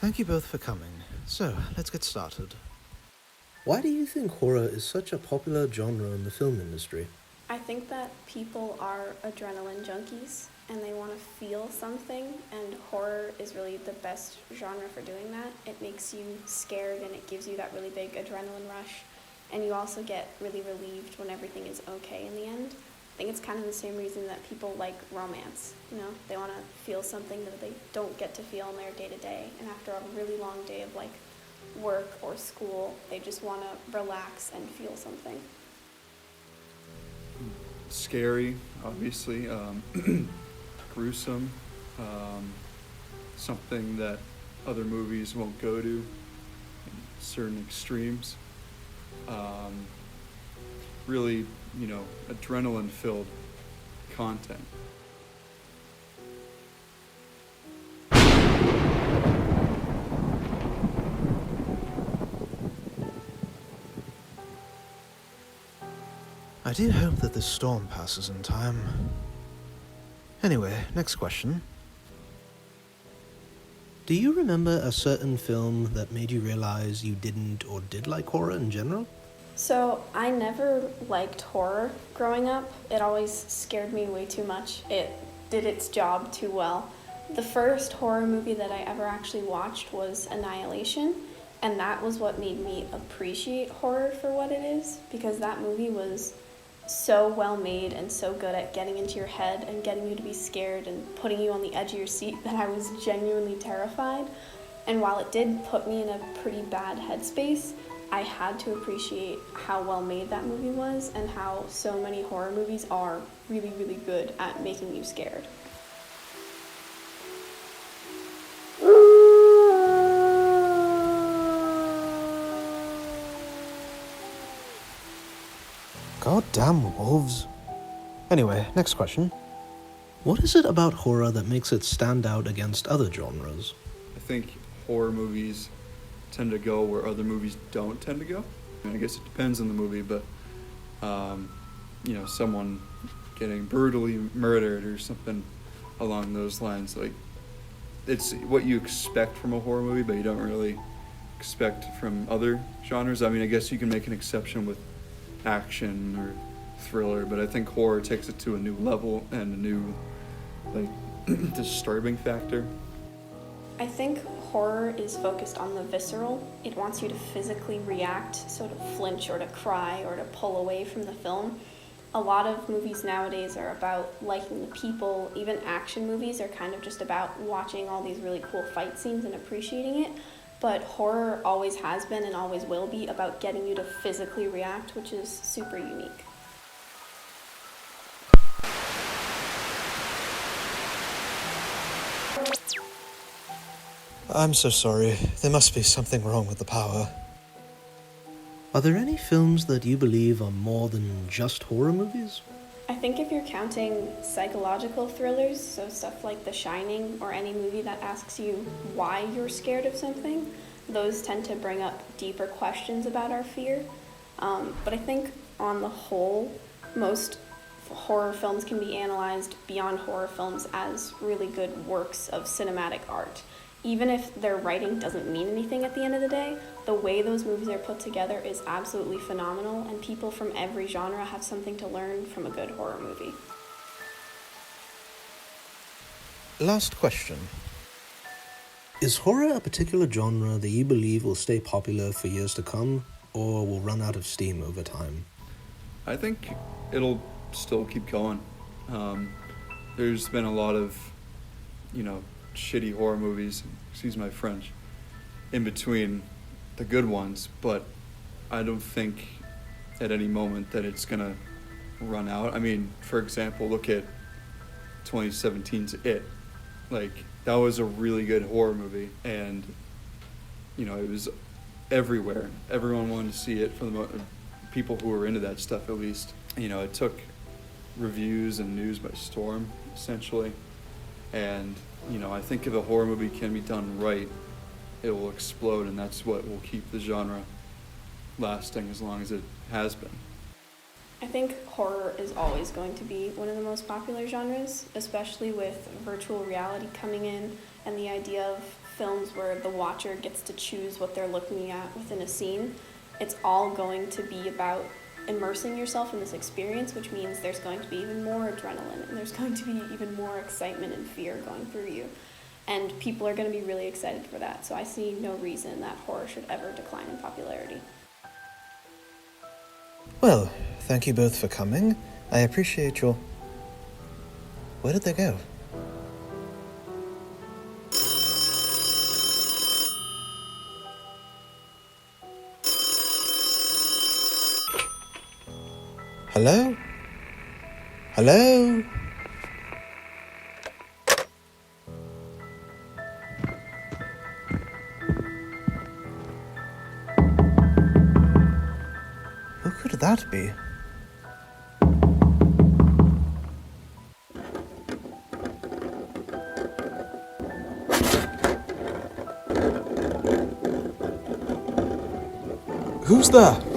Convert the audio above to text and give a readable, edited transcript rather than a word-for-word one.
Thank you both for coming. So, let's get started. Why do you think horror is such a popular genre in the film industry? I think that people are adrenaline junkies and they want to feel something, and horror is really the best genre for doing that. It makes you scared and it gives you that really big adrenaline rush, and you also get really relieved when everything is okay in the end. I think it's kind of the same reason that people like romance. You know, they want to feel something that they don't get to feel in their day to day, and after a really long day of like work or school, they just want to relax and feel something. Scary, obviously, gruesome, something that other movies won't go to in certain extremes. Really, adrenaline-filled content. I do hope that this storm passes in time. Anyway, next question. Do you remember a certain film that made you realize you didn't or did like horror in general? So, I never liked horror growing up. It always scared me way too much. It did its job too well. The first horror movie that I ever actually watched was Annihilation, and that was what made me appreciate horror for what it is, because that movie was so well made and so good at getting into your head and getting you to be scared and putting you on the edge of your seat that I was genuinely terrified. And while it did put me in a pretty bad headspace, I had to appreciate how well made that movie was and how so many horror movies are really, really good at making you scared. Goddamn wolves. Anyway, next question. What is it about horror that makes it stand out against other genres? I think horror movies tend to go where other movies don't tend to go. I guess it depends on the movie, but someone getting brutally murdered or something along those lines. Like, it's what you expect from a horror movie, but you don't really expect from other genres. I mean, I guess you can make an exception with action or thriller, but I think horror takes it to a new level and a new, disturbing factor. I think horror is focused on the visceral. It wants you to physically react, so to flinch or to cry or to pull away from the film. A lot of movies nowadays are about liking the people. Even action movies are kind of just about watching all these really cool fight scenes and appreciating it. But horror always has been and always will be about getting you to physically react, which is super unique. I'm so sorry. There must be something wrong with the power. Are there any films that you believe are more than just horror movies? I think if you're counting psychological thrillers, so stuff like The Shining or any movie that asks you why you're scared of something, those tend to bring up deeper questions about our fear. But I think on the whole, most horror films can be analyzed beyond horror films as really good works of cinematic art. Even if their writing doesn't mean anything at the end of the day, the way those movies are put together is absolutely phenomenal, and people from every genre have something to learn from a good horror movie. Last question. Is horror a particular genre that you believe will stay popular for years to come, or will run out of steam over time? I think it'll still keep going. There's been a lot of, shitty horror movies, excuse my French, in between the good ones, but I don't think at any moment that it's gonna run out. I mean, for example, look at 2017's It. That was a really good horror movie, and, it was everywhere. Everyone wanted to see it, for the people who were into that stuff at least. It took reviews and news by storm, essentially, and I think if a horror movie can be done right, it will explode, and that's what will keep the genre lasting as long as it has been. I think horror is always going to be one of the most popular genres, especially with virtual reality coming in and the idea of films where the watcher gets to choose what they're looking at within a scene, it's all going to be about immersing yourself in this experience, which means there's going to be even more adrenaline and there's going to be even more excitement and fear going through you. And people are going to be really excited for that. So I see no reason that horror should ever decline in popularity. Well, thank you both for coming. I appreciate your... Where did they go? Hello? Hello? Who could that be? Who's there?